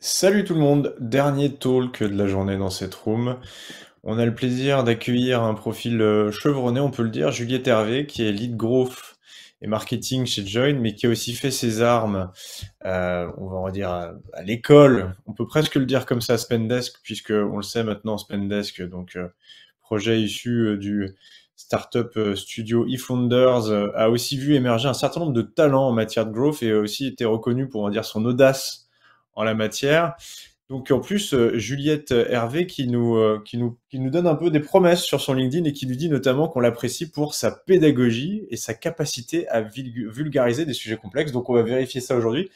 Salut tout le monde, dernier talk de la journée dans cette room. On a le plaisir d'accueillir un profil chevronné, on peut le dire, Juliette Hervé, qui est lead growth et marketing chez Join, mais qui a aussi fait ses armes, on va en dire à l'école, on peut presque le dire comme ça, Spendesk, puisque on le sait maintenant, Spendesk, donc projet issu du startup studio eFounders, a aussi vu émerger un certain nombre de talents en matière de growth et a aussi été reconnu pour, on va dire, son audace en la matière. Donc en plus, Juliette Hervé qui nous donne un peu des promesses sur son LinkedIn et qui lui dit notamment qu'on l'apprécie pour sa pédagogie et sa capacité à vulgariser des sujets complexes. Donc on va vérifier ça aujourd'hui,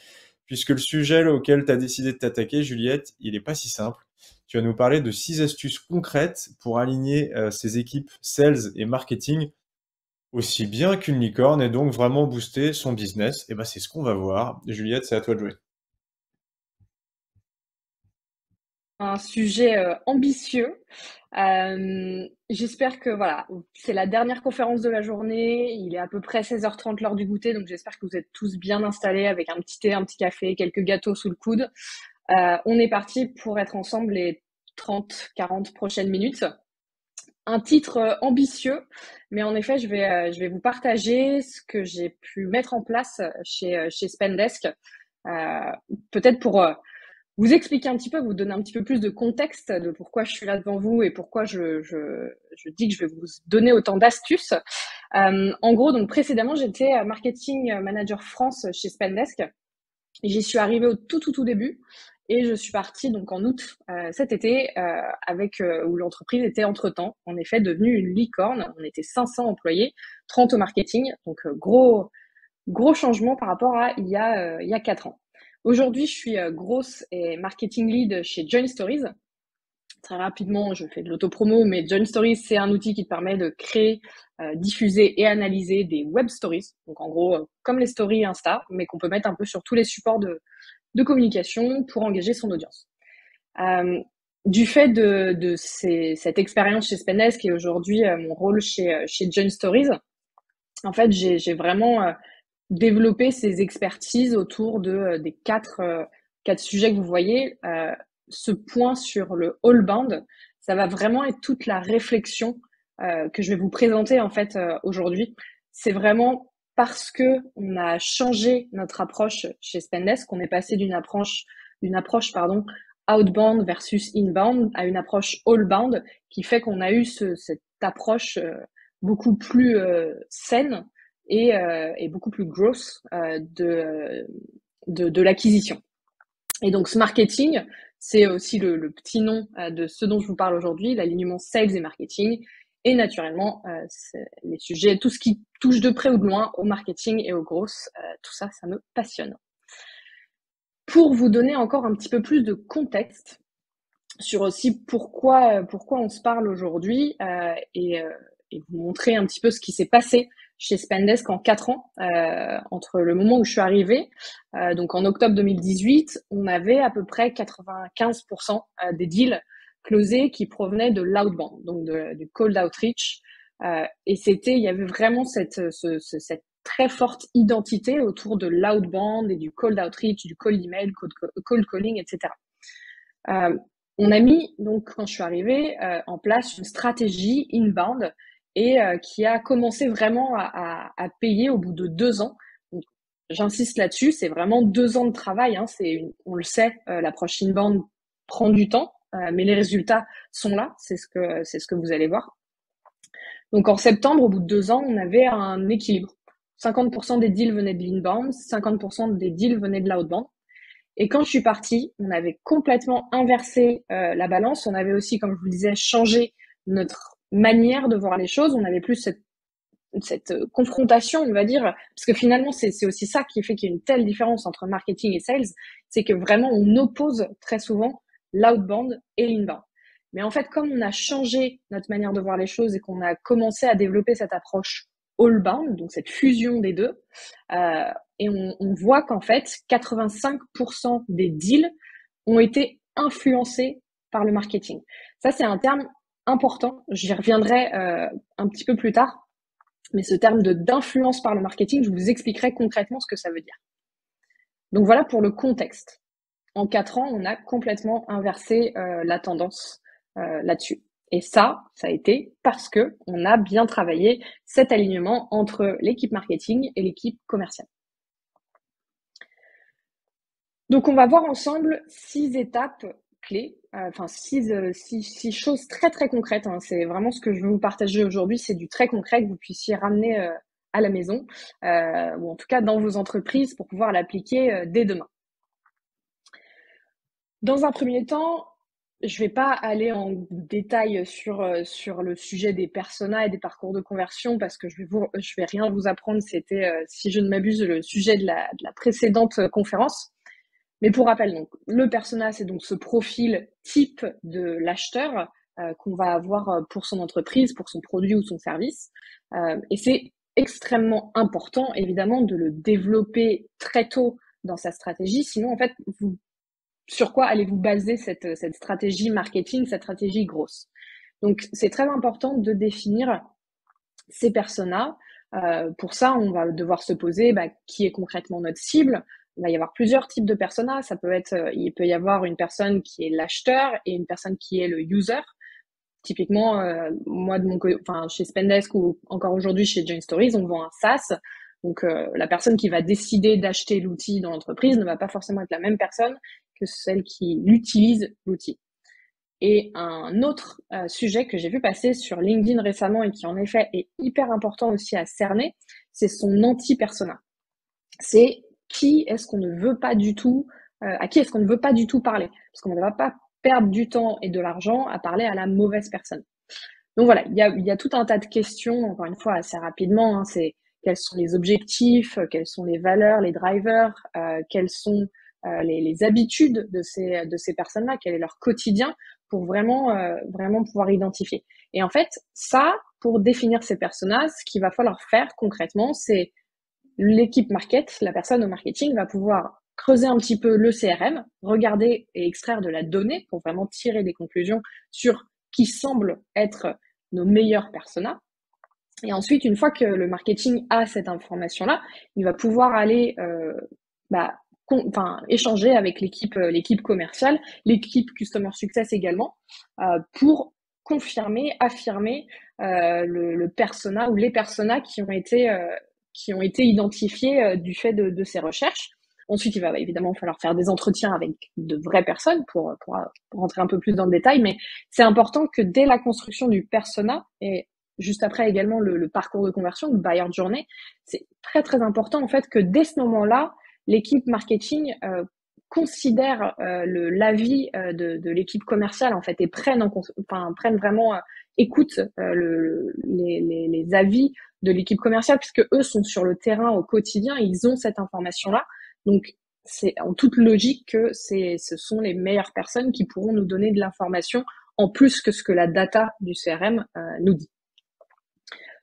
puisque le sujet auquel tu as décidé de t'attaquer, Juliette, il n'est pas si simple. Tu vas nous parler de 6 astuces concrètes pour aligner ses équipes sales et marketing aussi bien qu'une licorne et donc vraiment booster son business. Et ben c'est ce qu'on va voir. Juliette, c'est à toi de jouer. Un sujet ambitieux. J'espère que voilà, c'est la dernière conférence de la journée. Il est à peu près 16h30 l'heure du goûter, donc j'espère que vous êtes tous bien installés avec un petit thé, un petit café, quelques gâteaux sous le coude. On est parti pour être ensemble les 30-40 prochaines minutes. Un titre ambitieux, mais en effet, je vais vous partager ce que j'ai pu mettre en place chez Spendesk. Euh, Peut-être pour vous expliquer un petit peu, vous donner un petit peu plus de contexte de pourquoi je suis là devant vous et pourquoi je dis que je vais vous donner autant d'astuces. En gros, donc précédemment, j'étais marketing manager France chez Spendesk. J'y suis arrivée au tout début et je suis partie donc en août cet été avec où l'entreprise était entre-temps en effet devenue une licorne. On était 500 employés, 30 au marketing, donc gros changement par rapport à il y a 4 ans. Aujourd'hui, je suis grosse et marketing lead chez Join Stories. Très rapidement, je fais de l'autopromo, mais Join Stories, c'est un outil qui te permet de créer, diffuser et analyser des web stories. Donc en gros, comme les stories Insta, mais qu'on peut mettre un peu sur tous les supports de communication pour engager son audience. Euh, du fait de cette expérience chez Spendesk et aujourd'hui mon rôle chez Join Stories, en fait, j'ai vraiment développer ses expertises autour des quatre sujets que vous voyez. Ce point sur le all-bound, ça va vraiment être toute la réflexion que je vais vous présenter en fait aujourd'hui. C'est vraiment parce que on a changé notre approche chez Spendesk, qu'on est passé d'une approche pardon outbound versus inbound à une approche all-bound qui fait qu'on a eu cette approche beaucoup plus saine et beaucoup plus grosse de l'acquisition. Et donc ce marketing, c'est aussi le petit nom de ce dont je vous parle aujourd'hui, l'alignement sales et marketing. Et naturellement, les sujets, tout ce qui touche de près ou de loin au marketing et aux grosses, tout ça, ça me passionne. Pour vous donner encore un petit peu plus de contexte sur aussi pourquoi on se parle aujourd'hui et vous montrer un petit peu ce qui s'est passé chez Spendesk en 4 ans, entre le moment où je suis arrivée, donc en octobre 2018, on avait à peu près 95% des deals closés qui provenaient de l'outbound, donc du cold outreach. Il y avait vraiment cette très forte identité autour de l'outbound et du cold outreach, du cold email, cold calling, etc. Euh, on a mis, donc, quand je suis arrivée, en place une stratégie inbound et qui a commencé vraiment à payer au bout de 2 ans. Donc, j'insiste là-dessus, c'est vraiment 2 ans de travail. Hein, on le sait, l'approche inbound prend du temps, mais les résultats sont là. C'est ce que vous allez voir. Donc, en septembre, au bout de 2 ans, on avait un équilibre. 50% des deals venaient de l'inbound, 50% des deals venaient de l'outbound. Et quand je suis partie, on avait complètement inversé la balance. On avait aussi, comme je vous le disais, changé notre manière de voir les choses. On avait plus cette confrontation, on va dire, parce que finalement, c'est aussi ça qui fait qu'il y a une telle différence entre marketing et sales, c'est que vraiment, on oppose très souvent l'outbound et l'inbound. Mais en fait, comme on a changé notre manière de voir les choses et qu'on a commencé à développer cette approche all-bound, donc cette fusion des deux, euh, et on voit qu'en fait, 85% des deals ont été influencés par le marketing. Ça, c'est un terme important. J'y reviendrai un petit peu plus tard. Mais ce terme d'influence par le marketing, je vous expliquerai concrètement ce que ça veut dire. Donc voilà pour le contexte. en 4 ans, on a complètement inversé la tendance là-dessus. Et ça a été parce que on a bien travaillé cet alignement entre l'équipe marketing et l'équipe commerciale. Donc, on va voir ensemble 6 étapes clés, enfin 6 choses très, très concrètes, hein. C'est vraiment ce que je veux vous partager aujourd'hui, c'est du très concret que vous puissiez ramener à la maison, ou en tout cas dans vos entreprises pour pouvoir l'appliquer dès demain. Dans un premier temps, je vais pas aller en détail sur le sujet des personas et des parcours de conversion parce que je vais rien vous apprendre. C'était, si je ne m'abuse, le sujet de la précédente conférence. Mais pour rappel, donc, le persona, c'est donc ce profil type de l'acheteur qu'on va avoir pour son entreprise, pour son produit ou son service. Et c'est extrêmement important, évidemment, de le développer très tôt dans sa stratégie. Sinon, en fait, sur quoi allez-vous baser cette stratégie marketing, cette stratégie grosse? Donc, c'est très important de définir ces personas. Pour ça, on va devoir se poser qui est concrètement notre cible. Il va y avoir plusieurs types de personas. Il peut y avoir une personne qui est l'acheteur et une personne qui est le user. Typiquement, moi de mon côté, enfin chez Spendesk ou encore aujourd'hui chez Join Stories, on vend un SaaS. Donc la personne qui va décider d'acheter l'outil dans l'entreprise ne va pas forcément être la même personne que celle qui utilise l'outil. Et un autre sujet que j'ai vu passer sur LinkedIn récemment et qui en effet est hyper important aussi à cerner, c'est son anti-persona. C'est qui est-ce qu'on ne veut pas du tout, à qui est-ce qu'on ne veut pas du tout parler, parce qu'on ne va pas perdre du temps et de l'argent à parler à la mauvaise personne. Donc voilà, il y a tout un tas de questions, encore une fois assez rapidement, hein, c'est quels sont les objectifs, quelles sont les valeurs, les drivers, quelles sont les habitudes de ces personnes-là, quel est leur quotidien, pour vraiment pouvoir identifier. Et en fait, ça, pour définir ces personnages, ce qu'il va falloir faire concrètement, c'est l'équipe market, la personne au marketing va pouvoir creuser un petit peu le CRM, regarder et extraire de la donnée pour vraiment tirer des conclusions sur qui semble être nos meilleurs personas. Et ensuite, une fois que le marketing a cette information-là, il va pouvoir aller échanger avec l'équipe commerciale, l'équipe Customer Success également, pour confirmer, affirmer le persona ou les personas qui ont été identifiés du fait de ces recherches. Ensuite, il va évidemment falloir faire des entretiens avec de vraies personnes pour rentrer un peu plus dans le détail, mais c'est important que dès la construction du persona et juste après également le parcours de conversion, le buyer journey, c'est très très important en fait que dès ce moment-là, l'équipe marketing considère l'avis de l'équipe commerciale en fait et prennent vraiment écoute les avis de l'équipe commerciale puisque eux sont sur le terrain au quotidien, ils ont cette information-là. Donc c'est en toute logique que ce sont les meilleures personnes qui pourront nous donner de l'information en plus que ce que la data du CRM nous dit.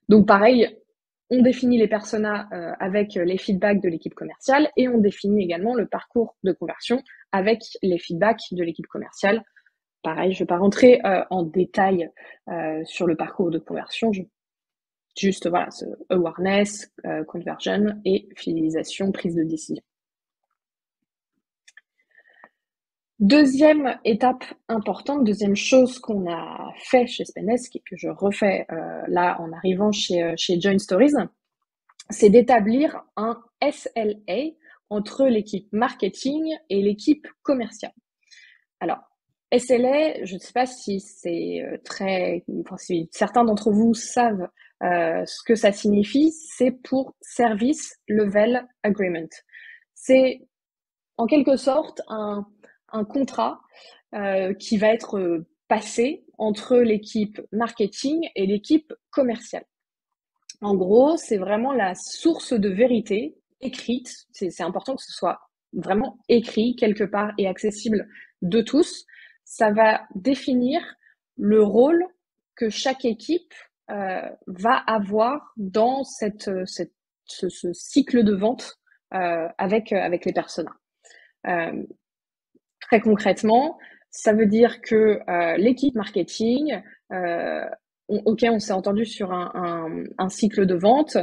Donc pareil, on définit les personas avec les feedbacks de l'équipe commerciale et on définit également le parcours de conversion avec les feedbacks de l'équipe commerciale. Pareil, je ne vais pas rentrer en détail sur le parcours de conversion, juste voilà, ce awareness, conversion et fidélisation, prise de décision. Deuxième étape importante, deuxième chose qu'on a fait chez Spendesk et que je refais là en arrivant chez Join Stories, c'est d'établir un SLA entre l'équipe marketing et l'équipe commerciale. Alors, SLA, je ne sais pas si si certains d'entre vous savent ce que ça signifie, c'est pour Service Level Agreement. C'est en quelque sorte un contrat qui va être passé entre l'équipe marketing et l'équipe commerciale. En gros, c'est vraiment la source de vérité écrite. C'est important que ce soit vraiment écrit quelque part et accessible de tous. Ça va définir le rôle que chaque équipe va avoir dans ce cycle de vente avec les personas. Très concrètement, ça veut dire que l'équipe marketing OK, on s'est entendu sur un cycle de vente.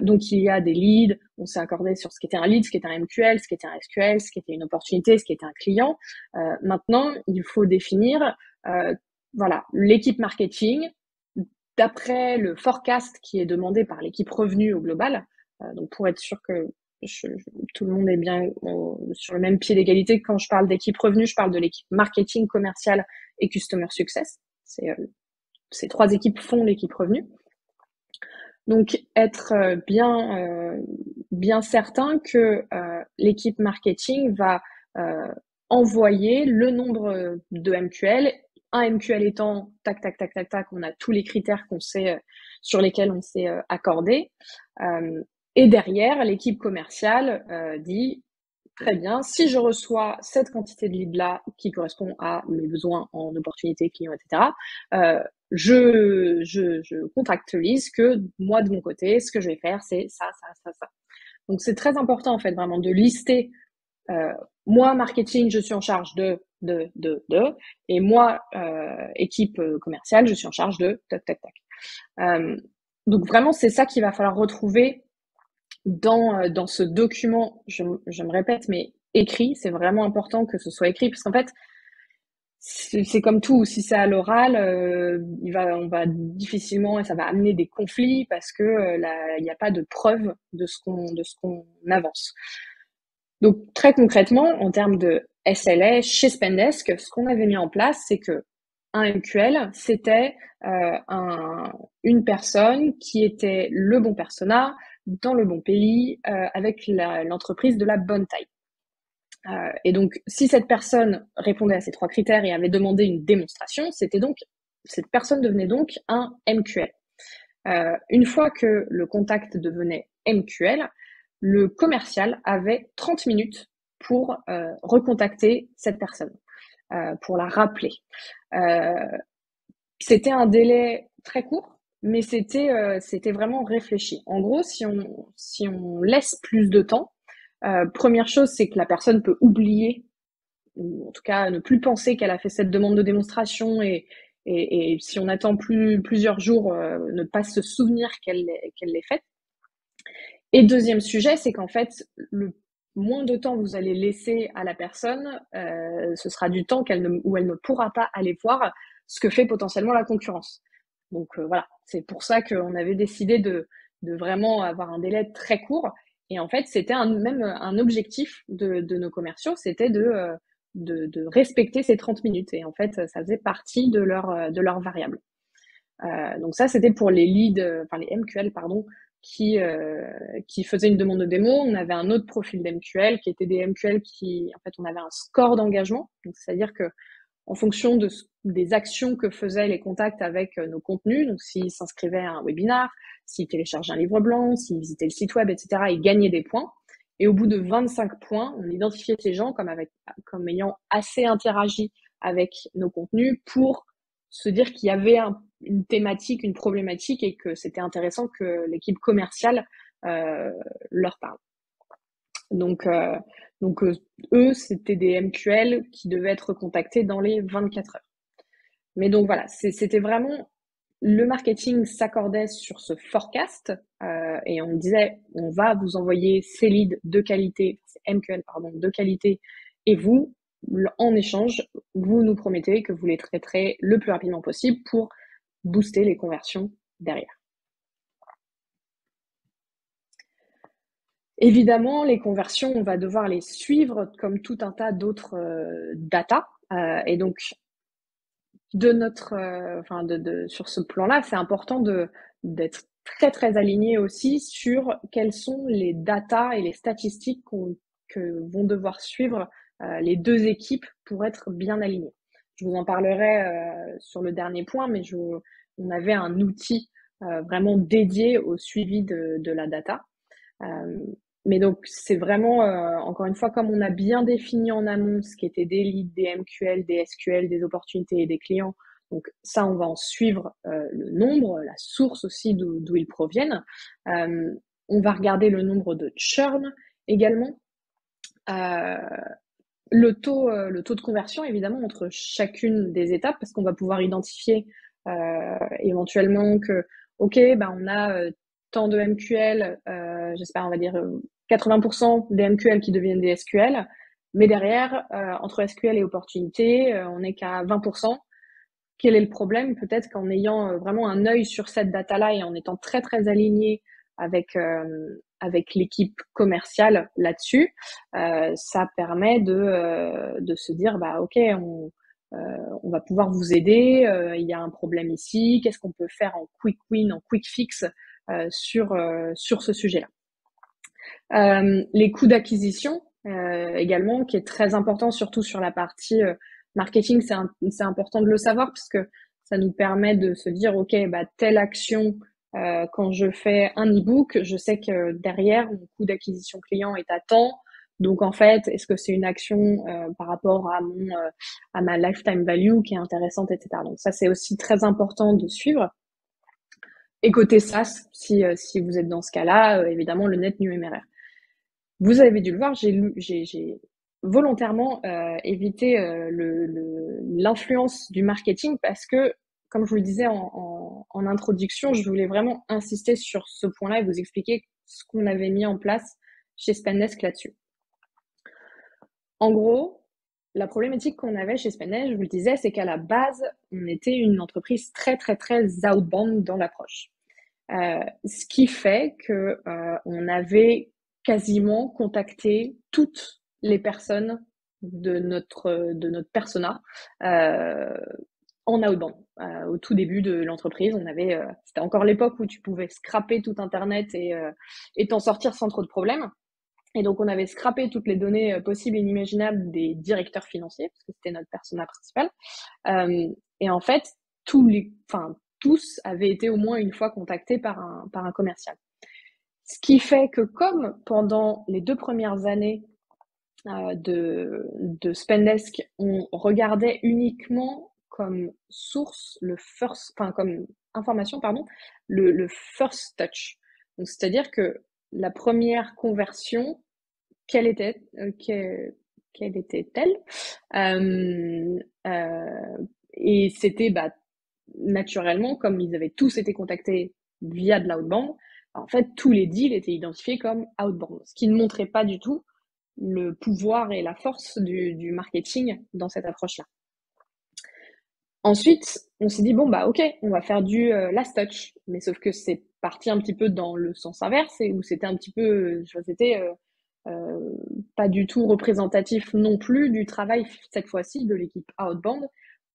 Donc, il y a des leads. On s'est accordé sur ce qui était un lead, ce qui était un MQL, ce qui était un SQL, ce qui était une opportunité, ce qui était un client. Maintenant, il faut définir, voilà, l'équipe marketing d'après le forecast qui est demandé par l'équipe revenu au global. Donc, pour être sûr que tout le monde est bien sur le même pied d'égalité. Quand je parle d'équipe revenu, je parle de l'équipe marketing, commercial et customer success. Ces trois équipes font l'équipe revenu. Donc, être bien certain que l'équipe marketing va envoyer le nombre de MQL, un MQL étant tac, tac, tac, tac, tac, on a tous les critères qu'on sait, sur lesquels on s'est accordé. Et derrière, l'équipe commerciale dit très bien, si je reçois cette quantité de leads-là qui correspond à mes besoins en opportunités clients, etc., je contractualise que moi, de mon côté, ce que je vais faire, c'est ça, ça, ça, ça. Donc, c'est très important, en fait, vraiment de lister, moi, marketing, je suis en charge de, et moi, équipe commerciale, je suis en charge de, tac, tac, tac. Donc, vraiment, c'est ça qu'il va falloir retrouver dans ce document, je me répète, mais écrit, c'est vraiment important que ce soit écrit, parce qu'en fait, c'est comme tout, si c'est à l'oral, on va difficilement, et ça va amener des conflits parce que il n'y a pas de preuve de ce qu'on avance. Donc très concrètement, en termes de SLA, chez Spendesk, ce qu'on avait mis en place, c'est que un MQL, c'était une personne qui était le bon persona, dans le bon pays, avec l'entreprise de la bonne taille. Et donc, si cette personne répondait à ces trois critères et avait demandé une démonstration, cette personne devenait donc un MQL. Une fois que le contact devenait MQL, le commercial avait 30 minutes pour recontacter cette personne, pour la rappeler. C'était un délai très court, mais c'était vraiment réfléchi. En gros, si on laisse plus de temps, première chose, c'est que la personne peut oublier, ou en tout cas ne plus penser qu'elle a fait cette demande de démonstration, et si on attend plusieurs jours, ne pas se souvenir qu'elle l'ait faite. Et deuxième sujet, c'est qu'en fait, le moins de temps vous allez laisser à la personne, ce sera du temps où elle ne pourra pas aller voir ce que fait potentiellement la concurrence. Donc voilà, c'est pour ça qu'on avait décidé de vraiment avoir un délai très court. Et en fait, c'était même un objectif de nos commerciaux, c'était de respecter ces 30 minutes. Et en fait, ça faisait partie de leur variable. Donc ça, c'était pour les leads, enfin les MQL, pardon, qui faisaient une demande de démo. On avait un autre profil d'MQL qui était des MQL en fait, on avait un score d'engagement. Donc, c'est-à-dire que en fonction des actions que faisaient les contacts avec nos contenus, donc s'ils s'inscrivaient à un webinar, s'ils téléchargeaient un livre blanc, s'ils visitaient le site web, etc., ils gagnaient des points. Et au bout de 25 points, on identifiait ces gens comme ayant assez interagi avec nos contenus pour se dire qu'il y avait une thématique, une problématique, et que c'était intéressant que l'équipe commerciale leur parle. Donc eux, c'était des MQL qui devaient être contactés dans les 24 heures. Mais donc voilà, c'était vraiment, le marketing s'accordait sur ce forecast, et on disait, on va vous envoyer ces leads de qualité, MQL, pardon, de qualité, et vous, en échange, vous nous promettez que vous les traiterez le plus rapidement possible pour booster les conversions derrière. Évidemment, les conversions, on va devoir les suivre comme tout un tas d'autres data. Et donc, sur ce plan-là, c'est important d'être très très aligné aussi sur quelles sont les data et les statistiques que vont devoir suivre les deux équipes pour être bien alignées. Je vous en parlerai sur le dernier point, mais on avait un outil vraiment dédié au suivi de la data. Mais donc, c'est vraiment, encore une fois, comme on a bien défini en amont ce qui était des leads, des MQL, des SQL, des opportunités et des clients. Donc ça, on va en suivre le nombre, la source aussi d'où ils proviennent. On va regarder le nombre de churn également. Le taux de conversion, évidemment, entre chacune des étapes, parce qu'on va pouvoir identifier éventuellement que, ok, bah on a tant de MQL, j'espère on va dire 80% des MQL qui deviennent des SQL, mais derrière, entre SQL et opportunité, on n'est qu'à 20%. Quel est le problème? Peut-être qu'en ayant vraiment un œil sur cette data-là et en étant très très aligné avec l'équipe commerciale là-dessus, ça permet de se dire bah ok, on va pouvoir vous aider. Il y a un problème ici. Qu'est-ce qu'on peut faire en quick win, en quick fix sur ce sujet-là? Les coûts d'acquisition également, qui est très important, surtout sur la partie marketing, c'est important de le savoir parce que ça nous permet de se dire, ok, bah, telle action, quand je fais un e-book, je sais que derrière, mon coût d'acquisition client est à temps. Donc en fait, est-ce que c'est une action par rapport à ma lifetime value qui est intéressante, etc. Donc ça, c'est aussi très important de suivre. Et côté SaaS, si vous êtes dans ce cas-là, évidemment, le net new MRR. Vous avez dû le voir, j'ai volontairement évité l'influence du marketing parce que, comme je vous le disais en introduction, je voulais vraiment insister sur ce point-là et vous expliquer ce qu'on avait mis en place chez Spendesk là-dessus. En gros, la problématique qu'on avait chez Spendesk, je vous le disais, c'est qu'à la base, on était une entreprise très, très, très outbound dans l'approche. Ce qui fait que on avait quasiment contacté toutes les personnes de notre persona en outbound. Au tout début de l'entreprise, on avait, c'était encore l'époque où tu pouvais scraper tout Internet et t'en sortir sans trop de problèmes. Et donc, on avait scrappé toutes les données possibles et inimaginables des directeurs financiers, parce que c'était notre persona principal. Et en fait, tous avaient été au moins une fois contactés par un commercial. Ce qui fait que comme pendant les 2 premières années de Spendesk, on regardait uniquement comme source comme information, pardon, le first touch. Donc, c'est-à-dire que la première conversion, quelle était-elle et c'était naturellement, comme ils avaient tous été contactés via de l'outbound, en fait, tous les deals étaient identifiés comme outbound, ce qui ne montrait pas du tout le pouvoir et la force du marketing dans cette approche-là. Ensuite, on s'est dit, bon, bah ok, on va faire du last touch, mais sauf que c'est parti un petit peu dans le sens inverse, et où c'était un petit peu, c'était pas du tout représentatif non plus du travail, cette fois-ci, de l'équipe outbound,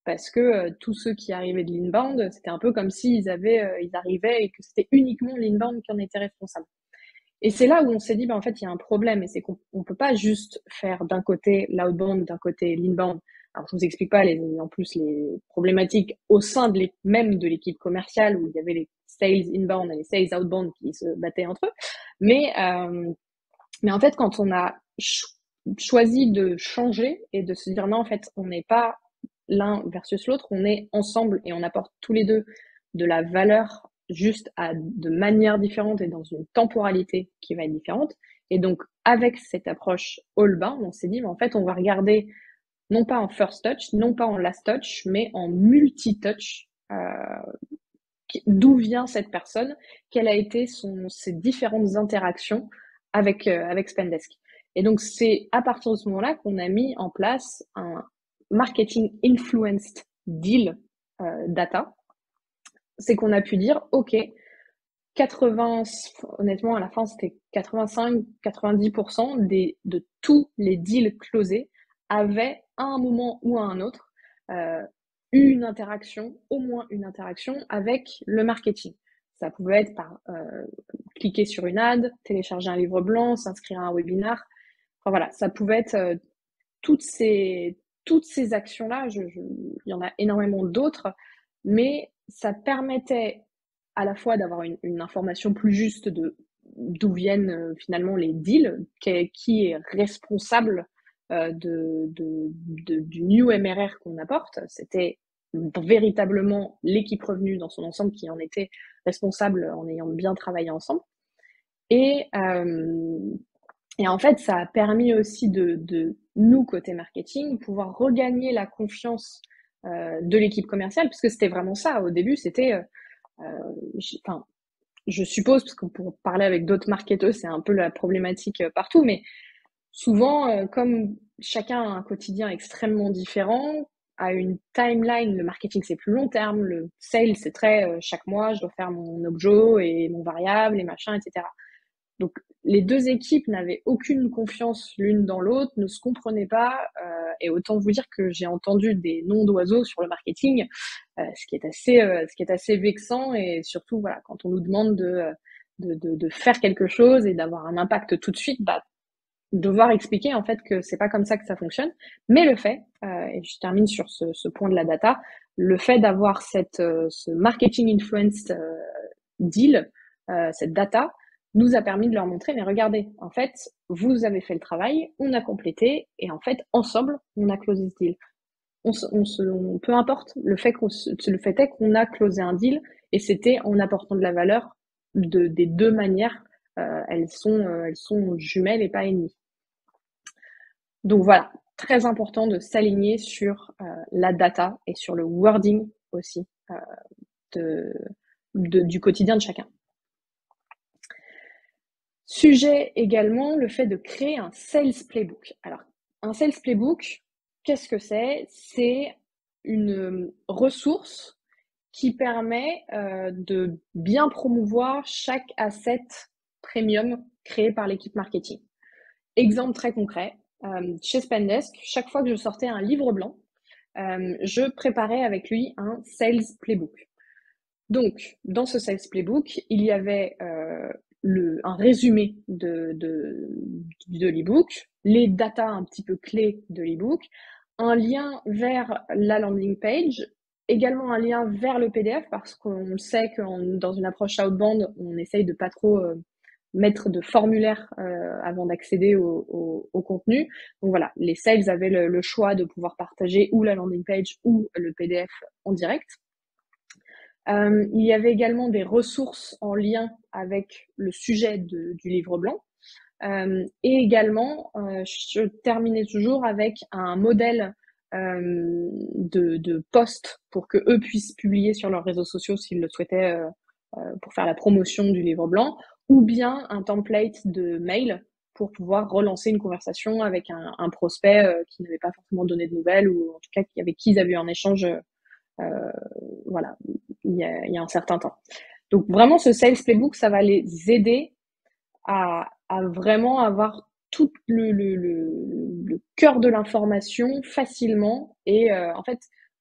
parce que tous ceux qui arrivaient de l'inbound, c'était un peu comme s'ils ils arrivaient et que c'était uniquement l'inbound qui en était responsable. Et c'est là où on s'est dit, en fait, il y a un problème, et c'est qu'on peut pas juste faire d'un côté l'outbound, d'un côté l'inbound. Alors, je vous explique pas en plus les problématiques au sein même de l'équipe commerciale où il y avait les sales inbound et les sales outbound qui se battaient entre eux. Mais en fait, quand on a choisi de changer et de se dire non, en fait, on n'est pas l'un versus l'autre, on est ensemble et on apporte tous les deux de la valeur juste de manière différente et dans une temporalité qui va être différente. Et donc, avec cette approche all-bound, on s'est dit, en fait, on va regarder non pas en first touch, non pas en last touch, mais en multi-touch. D'où vient cette personne, quelles a été ses différentes interactions avec Spendesk. Et donc, c'est à partir de ce moment-là qu'on a mis en place un marketing influenced deal data. C'est qu'on a pu dire, OK, honnêtement, à la fin, c'était 85-90% de tous les deals closés avaient, à un moment ou à un autre, une interaction, au moins une interaction avec le marketing. Ça pouvait être par cliquer sur une ad, télécharger un livre blanc, s'inscrire à un webinar. Enfin voilà, ça pouvait être toutes ces actions-là. Il y en a énormément d'autres, mais ça permettait à la fois d'avoir une information plus juste d'où viennent finalement les deals, qui est responsable du new MRR qu'on apporte. C'était véritablement l'équipe revenu dans son ensemble qui en était responsable en ayant bien travaillé ensemble. Et en fait, ça a permis aussi de nous, côté marketing, pouvoir regagner la confiance de l'équipe commerciale, parce que c'était vraiment ça. Au début, c'était, enfin, je suppose, parce que pour parler avec d'autres marketeurs, c'est un peu la problématique partout, mais souvent, comme chacun a un quotidien extrêmement différent, à une timeline, le marketing c'est plus long terme, le sales c'est très chaque mois je dois faire mon objo et mon variable et machin, etc. Donc les deux équipes n'avaient aucune confiance l'une dans l'autre, ne se comprenaient pas, et autant vous dire que j'ai entendu des noms d'oiseaux sur le marketing, ce qui est assez vexant, et surtout voilà, quand on nous demande de faire quelque chose et d'avoir un impact tout de suite, bah, devoir expliquer en fait que c'est pas comme ça que ça fonctionne. Mais le fait, et je termine sur ce point de la data, le fait d'avoir ce marketing influenced deal, cette data, nous a permis de leur montrer, mais regardez, en fait, vous avez fait le travail, on a complété, et en fait, ensemble, on a closé ce deal. Peu importe, le fait est qu'on a closé un deal, et c'était en apportant de la valeur des deux manières. Elles sont jumelles et pas ennemies. Donc voilà, très important de s'aligner sur la data et sur le wording aussi du quotidien de chacun. Sujet également, le fait de créer un sales playbook. Alors, un sales playbook, qu'est-ce que c'est? C'est une ressource qui permet de bien promouvoir chaque asset premium créé par l'équipe marketing. Exemple très concret, chez Spendesk, chaque fois que je sortais un livre blanc, je préparais avec lui un sales playbook. Donc, dans ce sales playbook, il y avait un résumé de l'ebook, les datas un petit peu clés de l'ebook, un lien vers la landing page, également un lien vers le PDF, parce qu'on sait que dans une approche outbound, on essaye de pas trop mettre de formulaire avant d'accéder au contenu. Donc voilà, les sales avaient le choix de pouvoir partager ou la landing page ou le PDF en direct. Il y avait également des ressources en lien avec le sujet du livre blanc. Et également, je terminais toujours avec un modèle de post pour que eux puissent publier sur leurs réseaux sociaux s'ils le souhaitaient, pour faire la promotion du livre blanc, ou bien un template de mail pour pouvoir relancer une conversation avec un prospect qui n'avait pas forcément donné de nouvelles, ou en tout cas avec qui ils avaient eu un échange voilà, il y a un certain temps. Donc vraiment, ce sales playbook, ça va les aider à vraiment avoir tout le cœur de l'information facilement, et en fait,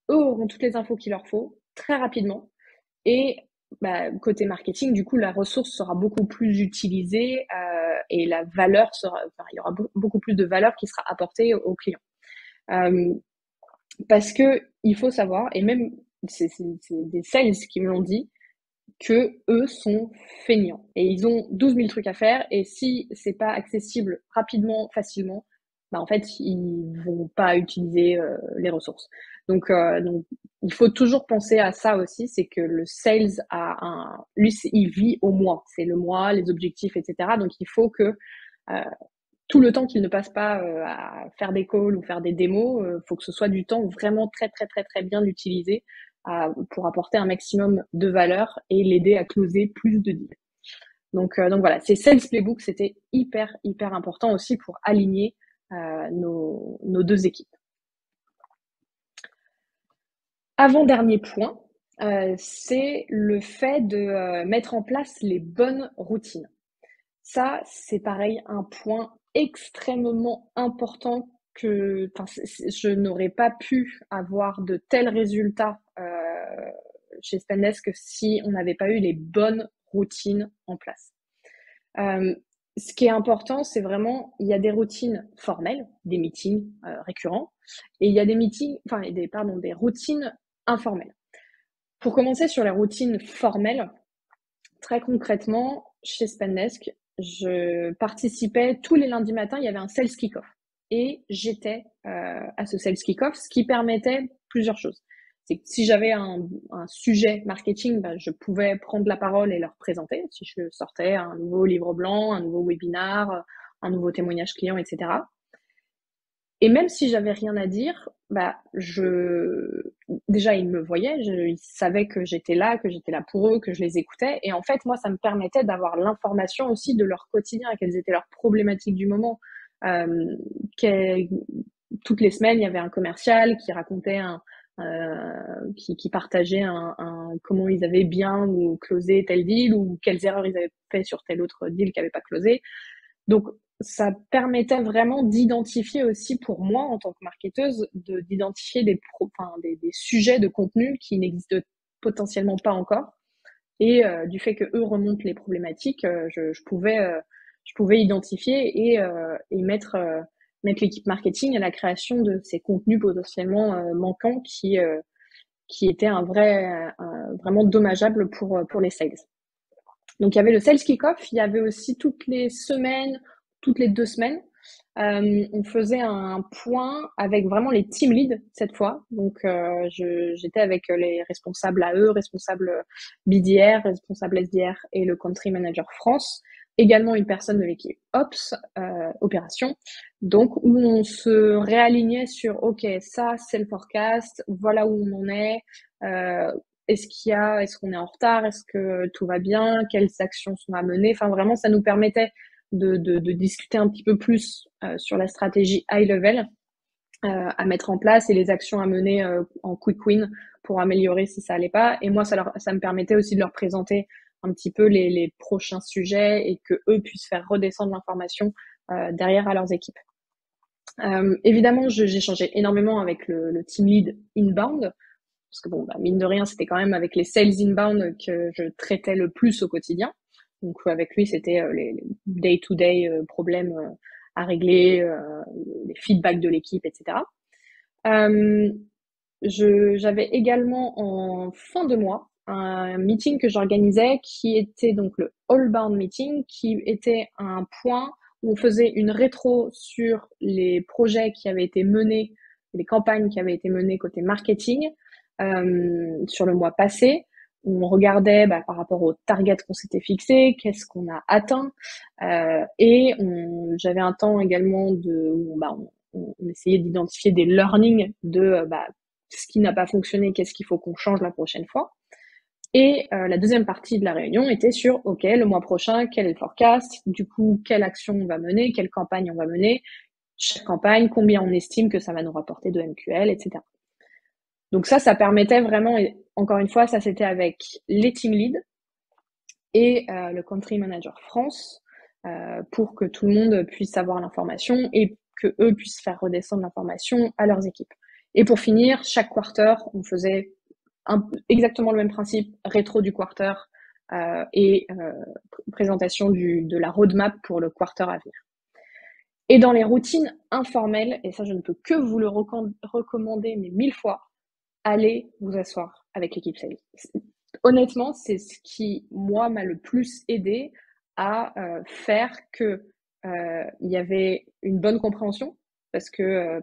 eux auront toutes les infos qu'il leur faut très rapidement, et bah, côté marketing, du coup, la ressource sera beaucoup plus utilisée, et la valeur il y aura beaucoup plus de valeur qui sera apportée aux clients. Parce que il faut savoir, et même c'est des sales qui me l'ont dit, que eux sont feignants et ils ont 12 000 trucs à faire, et si c'est pas accessible rapidement, facilement, bah en fait ils vont pas utiliser les ressources. Donc il faut toujours penser à ça aussi, c'est que le sales lui il vit au mois, c'est le mois, les objectifs, etc. Donc il faut que tout le temps qu'il ne passe pas à faire des calls ou faire des démos, faut que ce soit du temps vraiment très très très très bien utilisé pour apporter un maximum de valeur et l'aider à closer plus de deals. Donc voilà, ces sales playbooks, c'était hyper hyper important aussi pour aligner nos deux équipes. Avant-dernier point, c'est le fait de mettre en place les bonnes routines. Ça, c'est pareil, un point extrêmement important que je n'aurais pas pu avoir de tels résultats chez Spendesk si on n'avait pas eu les bonnes routines en place. Ce qui est important, c'est vraiment, il y a des routines formelles, des meetings récurrents, et il y a des routines informelles. Pour commencer sur les routines formelles, très concrètement, chez Spendesk, je participais tous les lundis matins, il y avait un sales kick-off. Et j'étais à ce sales kick-off, ce qui permettait plusieurs choses. C'est que si j'avais un sujet marketing, bah, je pouvais prendre la parole et leur présenter. Si je sortais un nouveau livre blanc, un nouveau webinar, un nouveau témoignage client, etc. Et même si j'avais rien à dire, déjà, ils me voyaient, ils savaient que j'étais là pour eux, que je les écoutais. Et en fait, moi, ça me permettait d'avoir l'information aussi de leur quotidien, quelles étaient leurs problématiques du moment. Euh, quel- Toutes les semaines, il y avait un commercial qui racontait qui partageait comment ils avaient bien ou closé tel deal ou quelles erreurs ils avaient fait sur tel autre deal qui n'avait pas closé. Donc, ça permettait vraiment d'identifier aussi pour moi, en tant que marketeuse, d'identifier des sujets de contenu qui n'existent potentiellement pas encore. Et du fait que eux remontent les problématiques, je pouvais identifier et mettre l'équipe marketing à la création de ces contenus potentiellement manquants qui étaient vraiment dommageables pour les sales. Donc il y avait le sales kick-off, il y avait aussi toutes les semaines, toutes les 2 semaines, on faisait un point avec vraiment les team leads cette fois. Donc j'étais avec les responsables AE, responsables BDR, responsables SDR et le country manager France. Également une personne de l'équipe Ops, opération. Donc où on se réalignait sur OK, ça c'est le forecast, voilà où on en est. Est-ce qu'on est en retard? Est-ce que tout va bien? Quelles actions sont à mener? Enfin, vraiment, ça nous permettait de discuter un petit peu plus sur la stratégie high level à mettre en place et les actions à mener en quick win pour améliorer si ça allait pas. Et moi, ça me permettait aussi de leur présenter un petit peu les prochains sujets et que eux puissent faire redescendre l'information derrière à leurs équipes. Évidemment, j'ai changé énormément avec le team lead inbound. Parce que bon, mine de rien, c'était quand même avec les sales inbound que je traitais le plus au quotidien. Donc avec lui, c'était les day-to-day problèmes à régler, les feedbacks de l'équipe, etc. J'avais également en fin de mois un meeting que j'organisais qui était donc le all-bound meeting, qui était un point où on faisait une rétro sur les projets qui avaient été menés, les campagnes qui avaient été menées côté marketing sur le mois passé. On regardait par rapport aux targets qu'on s'était fixés, qu'est-ce qu'on a atteint, et j'avais un temps également où on essayait d'identifier des learnings de ce qui n'a pas fonctionné, qu'est-ce qu'il faut qu'on change la prochaine fois. Et la deuxième partie de la réunion était sur, OK, le mois prochain, quel est le forecast? Du coup, quelle action on va mener? Quelle campagne on va mener? Chaque campagne, combien on estime que ça va nous rapporter de MQL, etc. Donc ça permettait vraiment, et encore une fois, ça c'était avec les team leads et le country manager France pour que tout le monde puisse avoir l'information et que eux puissent faire redescendre l'information à leurs équipes. Et pour finir, chaque quarter, on faisait exactement le même principe, rétro du quarter et présentation de la roadmap pour le quarter à venir. Et dans les routines informelles, et ça je ne peux que vous le recommander, mais 1000 fois, allez vous asseoir avec l'équipe sales. Honnêtement, c'est ce qui, moi, m'a le plus aidé à faire que il y avait une bonne compréhension parce que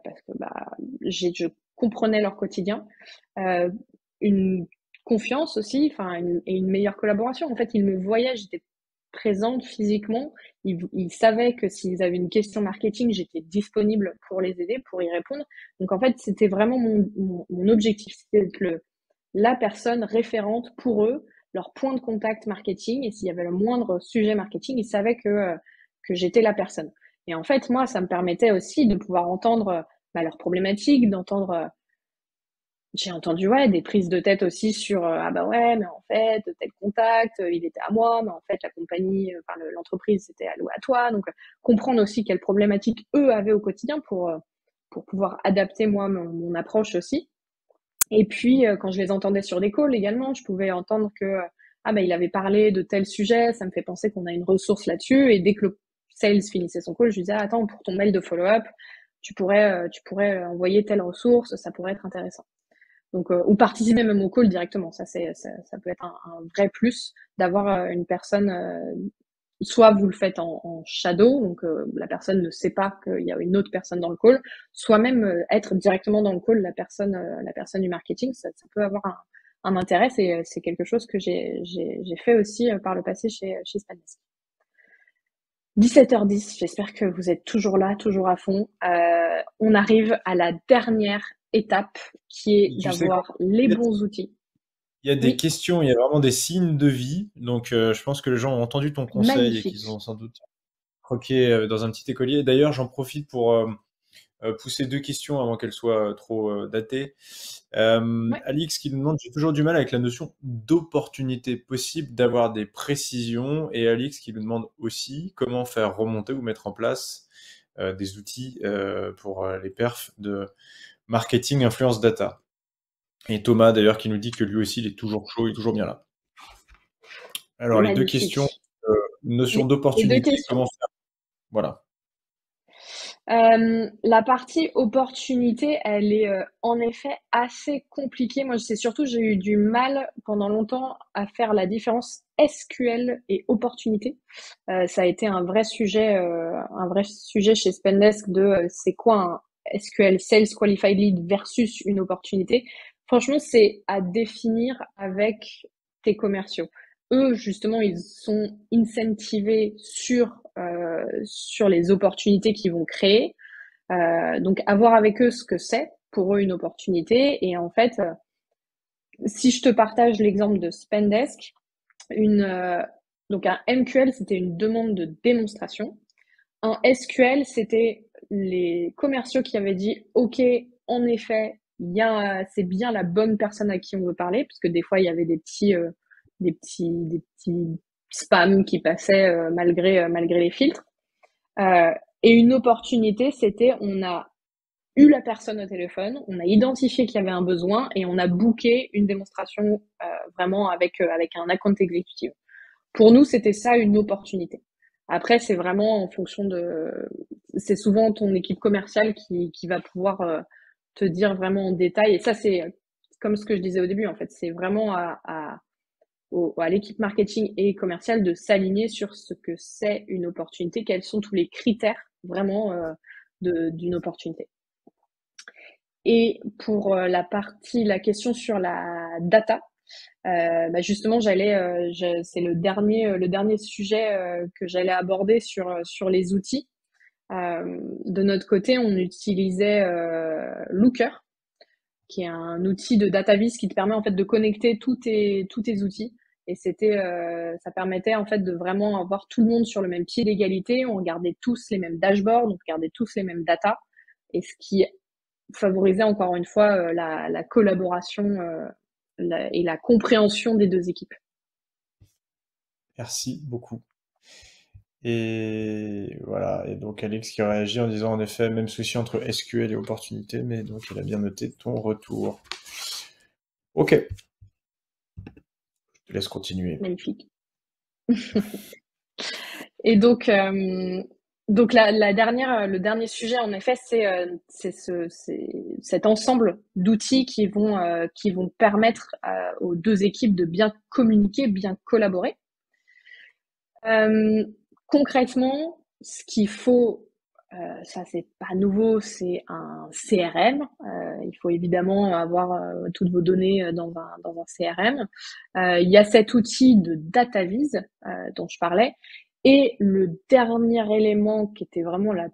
je comprenais leur quotidien, une confiance aussi, et une meilleure collaboration. En fait, ils me voyaient, j'étais présente physiquement. Ils savaient que s'ils avaient une question marketing, j'étais disponible pour les aider, pour y répondre. Donc en fait, c'était vraiment mon objectif, c'était d'être la personne référente pour eux, leur point de contact marketing. Et s'il y avait le moindre sujet marketing, ils savaient que j'étais la personne. Et en fait, moi, ça me permettait aussi de pouvoir entendre leurs problématiques, d'entendre j'ai entendu des prises de tête aussi sur ah bah ouais mais en fait tel contact il était à moi mais en fait la compagnie l'entreprise c'était alloué à toi donc comprendre aussi quelles problématiques eux avaient au quotidien pour pouvoir adapter moi mon approche aussi et puis quand je les entendais sur des calls également je pouvais entendre que il avait parlé de tel sujet ça me fait penser qu'on a une ressource là-dessus et dès que le sales finissait son call je lui disais attends pour ton mail de follow-up tu pourrais envoyer telle ressource ça pourrait être intéressant. Donc, ou participer même au call directement. Ça peut être un vrai plus d'avoir une personne. Soit vous le faites en shadow, donc la personne ne sait pas qu'il y a une autre personne dans le call, soit même être directement dans le call la personne du marketing. Ça peut avoir un intérêt. C'est quelque chose que j'ai fait aussi par le passé chez Spandesk. 17h10, j'espère que vous êtes toujours là, toujours à fond. On arrive à la dernière étape qui est Tu sais quoi? d'avoir les bons outils. Il y a des Oui, questions, il y a vraiment des signes de vie. Donc, je pense que les gens ont entendu ton conseil et qu'ils ont magnifique. sans doute croqué dans un petit écolier. D'ailleurs, j'en profite pour pousser deux questions avant qu'elles soient trop datées. Ouais. Alix qui nous demande, j'ai toujours du mal avec la notion d'opportunité possible d'avoir des précisions. Et Alix qui nous demande aussi comment faire remonter ou mettre en place des outils pour les perfs de marketing influence data. Et Thomas d'ailleurs qui nous dit que lui aussi il est toujours chaud, il est toujours bien là. Alors les deux questions, Magnifique. notion Les deux d'opportunité, questions. comment faire? Voilà. La partie opportunité, elle est en effet assez compliquée. Moi, c'est surtout, j'ai eu du mal pendant longtemps à faire la différence SQL et opportunité. Ça a été un vrai sujet chez Spendesk de c'est quoi un SQL Sales Qualified Lead versus une opportunité. Franchement, c'est à définir avec tes commerciaux. Eux, justement, ils sont incentivés sur les opportunités qu'ils vont créer. Donc, à voir avec eux ce que c'est pour eux une opportunité. Et en fait, si je te partage l'exemple de Spendesk, donc un MQL, c'était une demande de démonstration. Un SQL, c'était les commerciaux qui avaient dit, OK, en effet, c'est bien la bonne personne à qui on veut parler, parce que des fois, il y avait des petits spams qui passaient malgré les filtres. Et une opportunité, c'était, on a eu la personne au téléphone, on a identifié qu'il y avait un besoin et on a booké une démonstration vraiment avec un account exécutif. Pour nous, c'était ça une opportunité. Après, c'est vraiment en fonction de... C'est souvent ton équipe commerciale qui va pouvoir te dire vraiment en détail. Et ça, c'est comme ce que je disais au début, en fait. C'est vraiment à l'équipe marketing et commerciale de s'aligner sur ce que c'est une opportunité, quels sont tous les critères vraiment d'une opportunité. Et pour la question sur la data, justement, c'est le dernier sujet que j'allais aborder sur les outils. De notre côté, on utilisait Looker, qui est un outil de DataVis qui te permet en fait de connecter tous tes outils. Et ça permettait en fait de vraiment avoir tout le monde sur le même pied d'égalité. On regardait tous les mêmes dashboards, on regardait tous les mêmes data, et ce qui favorisait encore une fois la collaboration et la compréhension des deux équipes. Merci beaucoup. Et voilà, et donc Alex qui réagit en disant en effet, même souci entre SQL et opportunité, mais donc il a bien noté ton retour. Ok, je te laisse continuer. Magnifique. Et donc le dernier sujet, en effet, c'est cet ensemble d'outils qui vont permettre aux deux équipes de bien communiquer, bien collaborer. Concrètement, ce qu'il faut, ça c'est pas nouveau, c'est un CRM. Il faut évidemment avoir toutes vos données dans un CRM. Il y a cet outil de DataVis dont je parlais. Et le dernier élément qui était vraiment la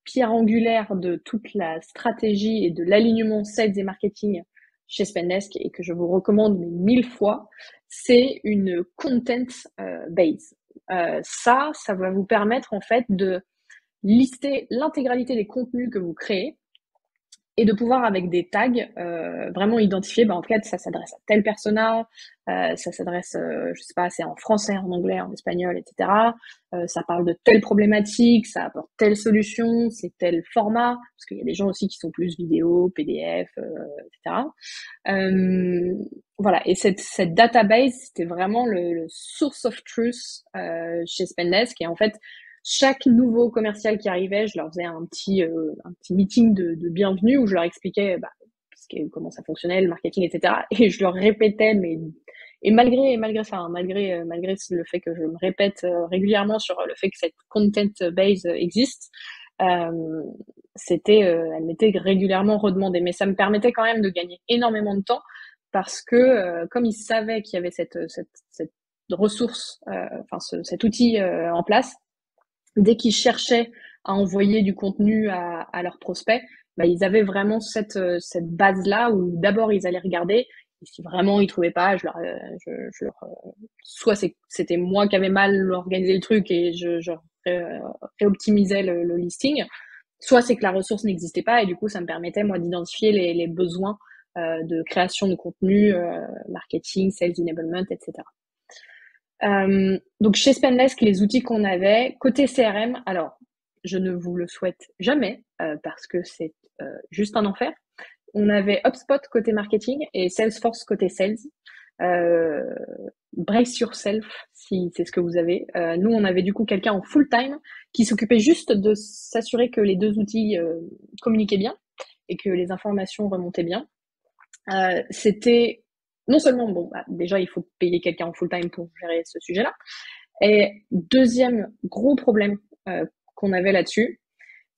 pierre angulaire de toute la stratégie et de l'alignement sales et marketing chez Spendesk et que je vous recommande mais 1000 fois, c'est une content base. Ça va vous permettre en fait de lister l'intégralité des contenus que vous créez et de pouvoir avec des tags vraiment identifier, en fait, ça s'adresse à tel persona, ça s'adresse, je sais pas, c'est en français, en anglais, en espagnol, etc. Ça parle de telle problématique, ça apporte telle solution, c'est tel format, parce qu'il y a des gens aussi qui sont plus vidéo, PDF, etc. Voilà, et cette database, c'était vraiment le source of truth chez Spendesk, et en fait, chaque nouveau commercial qui arrivait, je leur faisais un petit meeting de bienvenue où je leur expliquais comment ça fonctionnait, le marketing, etc. Et je leur répétais, et malgré ça, hein, malgré le fait que je me répète régulièrement sur le fait que cette content base existe, euh, elle m'était régulièrement redemandée. Mais ça me permettait quand même de gagner énormément de temps parce que comme ils savaient qu'il y avait cette ressource, cet outil en place, dès qu'ils cherchaient à envoyer du contenu à leurs prospects, bah, ils avaient vraiment cette base-là où d'abord ils allaient regarder, et si vraiment ils trouvaient pas, je leur soit c'était moi qui avais mal organisé le truc et je réoptimisais le listing, soit c'est que la ressource n'existait pas et du coup ça me permettait moi d'identifier les besoins de création de contenu, marketing, sales enablement, etc. Donc chez Spendesk, les outils qu'on avait, côté CRM, alors je ne vous le souhaite jamais parce que c'est juste un enfer. On avait HubSpot côté marketing et Salesforce côté sales. Euh, Brace yourself si c'est ce que vous avez. Nous, on avait du coup quelqu'un en full time qui s'occupait juste de s'assurer que les deux outils communiquaient bien et que les informations remontaient bien. C'était non seulement, bon, bah, déjà, il faut payer quelqu'un en full-time pour gérer ce sujet-là. Et deuxième gros problème qu'on avait là-dessus,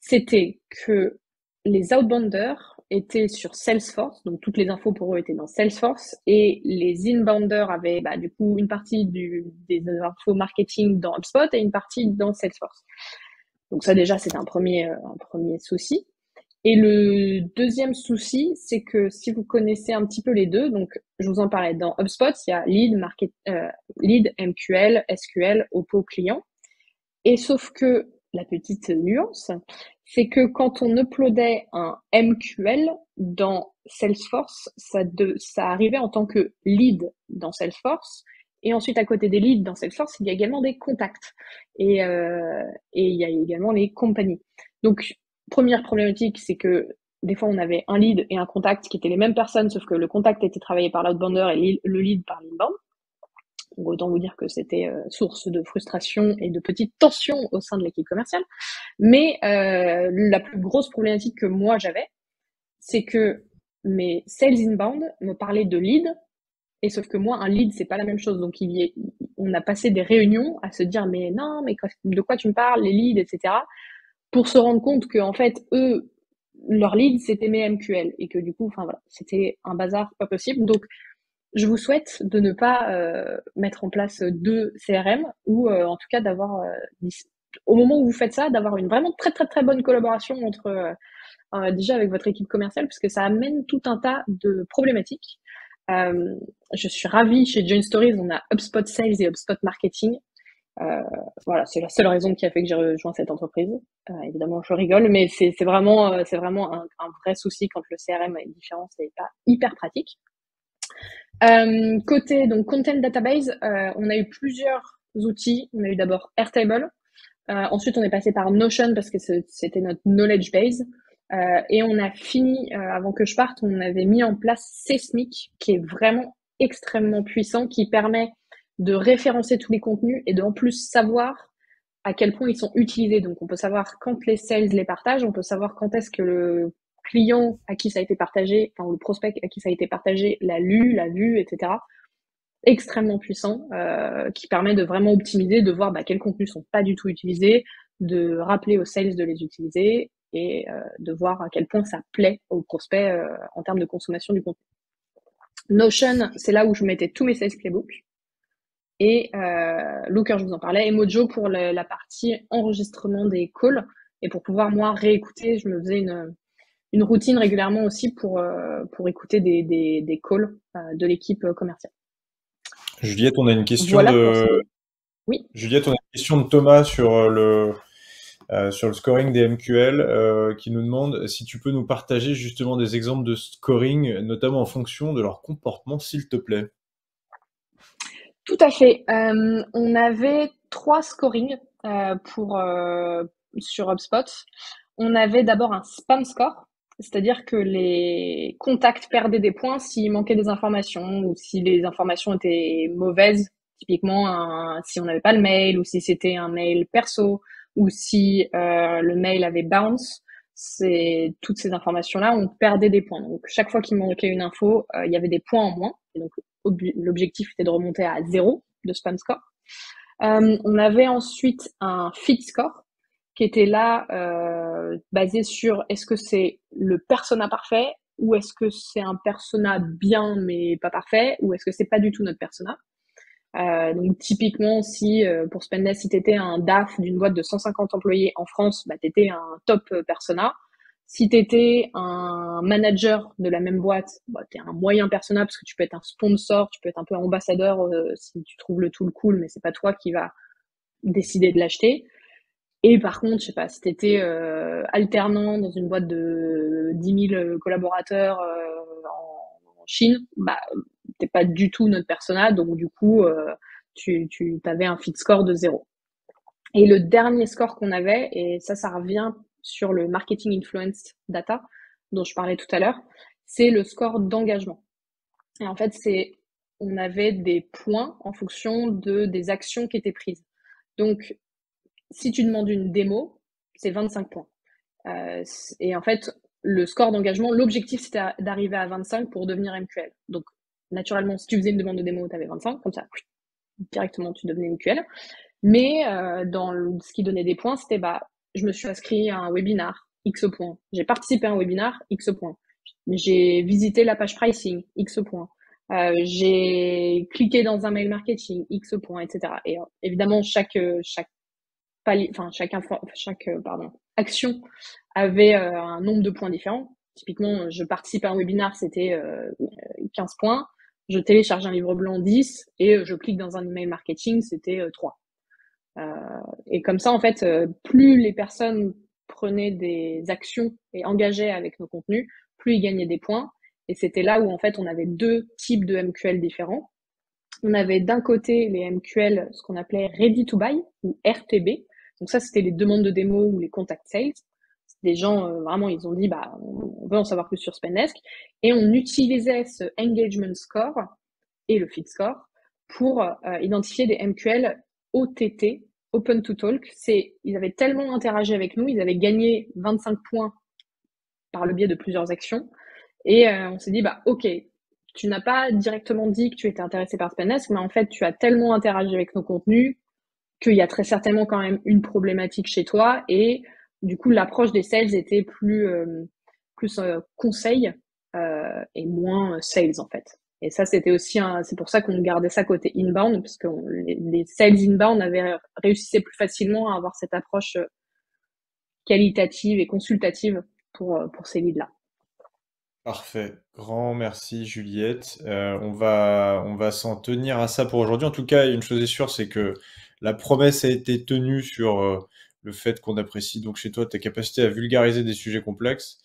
c'était que les outbounders étaient sur Salesforce, donc toutes les infos pour eux étaient dans Salesforce, et les inbounders avaient bah, du coup une partie des infos marketing dans HubSpot et une partie dans Salesforce. Donc ça déjà, c'était un premier souci. Et le deuxième souci, c'est que si vous connaissez un petit peu les deux, donc je vous en parlais, dans HubSpot, il y a lead, MQL, SQL, Oppo, client. Et sauf que la petite nuance, c'est que quand on uploadait un MQL dans Salesforce, ça arrivait en tant que lead dans Salesforce. Et ensuite, à côté des leads dans Salesforce, il y a également des contacts. Et il y a également les compagnies. Donc, première problématique, c'est que des fois, on avait un lead et un contact qui étaient les mêmes personnes, sauf que le contact était travaillé par l'outbounder et le lead par l'inbound. Donc autant vous dire que c'était source de frustration et de petites tensions au sein de l'équipe commerciale. Mais la plus grosse problématique que moi j'avais, c'est que mes sales inbound me parlaient de lead, et sauf que moi, un lead, c'est pas la même chose. Donc on a passé des réunions à se dire, mais non, mais de quoi tu me parles, les leads, etc. Pour se rendre compte que en fait, eux, leur lead, c'était mes MQL. Et que du coup, enfin voilà, c'était un bazar pas possible. Donc, je vous souhaite de ne pas mettre en place deux CRM ou en tout cas d'avoir, au moment où vous faites ça, d'avoir une vraiment très très très bonne collaboration entre déjà avec votre équipe commerciale parce que ça amène tout un tas de problématiques. Euh, je suis ravie chez Join Stories, on a HubSpot Sales et HubSpot Marketing. Voilà, c'est la seule raison qui a fait que j'ai rejoint cette entreprise. Évidemment, je rigole, mais c'est vraiment un vrai souci quand le CRM est différent, c'est pas hyper pratique. Côté donc content database, on a eu plusieurs outils. On a eu d'abord Airtable. Ensuite, on est passé par Notion parce que c'était notre knowledge base. Et on a fini, avant que je parte, on avait mis en place Seismic, qui est vraiment extrêmement puissant, qui permet de référencer tous les contenus et de en plus savoir à quel point ils sont utilisés. Donc, on peut savoir quand les sales les partagent, on peut savoir quand est-ce que le client à qui ça a été partagé, enfin le prospect à qui ça a été partagé, l'a lu, l'a vu, etc. Extrêmement puissant, qui permet de vraiment optimiser, de voir quels contenus sont pas du tout utilisés, de rappeler aux sales de les utiliser et de voir à quel point ça plaît aux prospects en termes de consommation du contenu. Notion, c'est là où je mettais tous mes sales playbooks. Et Looker, je vous en parlais, et Mojo pour la partie enregistrement des calls. Et pour pouvoir, moi, réécouter, je me faisais une routine régulièrement aussi pour écouter des calls de l'équipe commerciale. Juliette, on a une question Voilà pour de ces... Oui. Juliette, on a une question de Thomas sur le scoring des MQL qui nous demande si tu peux nous partager justement des exemples de scoring, notamment en fonction de leur comportement, s'il te plaît. Tout à fait. On avait 3 scorings sur HubSpot. On avait d'abord un spam score, c'est-à-dire que les contacts perdaient des points s'il manquait des informations ou si les informations étaient mauvaises, typiquement si on n'avait pas le mail ou si c'était un mail perso ou si le mail avait bounce. C'est toutes ces informations-là, on perdait des points. Donc chaque fois qu'il manquait une info, il y avait des points en moins. Et donc l'objectif était de remonter à 0 de spam score. On avait ensuite un feed score qui était là basé sur est-ce que c'est le persona parfait ou est-ce que c'est un persona bien mais pas parfait ou est-ce que c'est pas du tout notre persona. Donc typiquement, si pour Spendesk, si tu étais un DAF d'une boîte de 150 employés en France, bah, tu étais un top persona. Si tu étais un manager de la même boîte, bah, tu es un moyen persona parce que tu peux être un sponsor, tu peux être un peu ambassadeur si tu trouves le tool cool, mais c'est pas toi qui va décider de l'acheter. Et par contre, je sais pas, si tu étais alternant dans une boîte de 10 000 collaborateurs en Chine, bah t'es pas du tout notre persona, donc du coup, tu avais un fit score de 0. Et le dernier score qu'on avait, et ça revient sur le marketing influenced data dont je parlais tout à l'heure, c'est le score d'engagement. Et en fait, on avait des points en fonction des actions qui étaient prises. Donc, si tu demandes une démo, c'est 25 points. Et en fait, le score d'engagement, l'objectif, c'était d'arriver à 25 pour devenir MQL. Donc, naturellement, si tu faisais une demande de démo, tu avais 25, comme ça, directement, tu devenais MQL. Mais dans ce qui donnait des points, c'était je me suis inscrit à un webinar, X points. J'ai participé à un webinar, X points. J'ai visité la page pricing, X points. J'ai cliqué dans un mail marketing, X points, etc. Et évidemment, chaque action avait un nombre de points différents. Typiquement, je participe à un webinar, c'était 15 points. Je télécharge un livre blanc, 10, et je clique dans un email marketing, c'était 3. Et comme ça, en fait, plus les personnes prenaient des actions et engageaient avec nos contenus, plus ils gagnaient des points. Et c'était là où, en fait, on avait 2 types de MQL différents. On avait d'un côté les MQL, ce qu'on appelait Ready to Buy, ou RTB. Donc ça, c'était les demandes de démo ou les contact sales. Des gens, vraiment, ils ont dit, on veut en savoir plus sur Spendesk. Et on utilisait ce engagement score et le fit score pour identifier des MQL OTT, Open to Talk. Ils avaient tellement interagi avec nous, ils avaient gagné 25 points par le biais de plusieurs actions. Et on s'est dit, ok, tu n'as pas directement dit que tu étais intéressé par Spendesk, mais en fait, tu as tellement interagi avec nos contenus qu'il y a très certainement quand même une problématique chez toi. Et du coup, l'approche des sales était plus conseil et moins sales, en fait. Et ça, c'était aussi c'est pour ça qu'on gardait ça côté inbound, parce que les sales inbound réussissaient plus facilement à avoir cette approche qualitative et consultative pour ces leads-là. Parfait. Grand merci Juliette. On va s'en tenir à ça pour aujourd'hui. En tout cas, une chose est sûre, c'est que la promesse a été tenue sur le fait qu'on apprécie donc chez toi ta capacité à vulgariser des sujets complexes.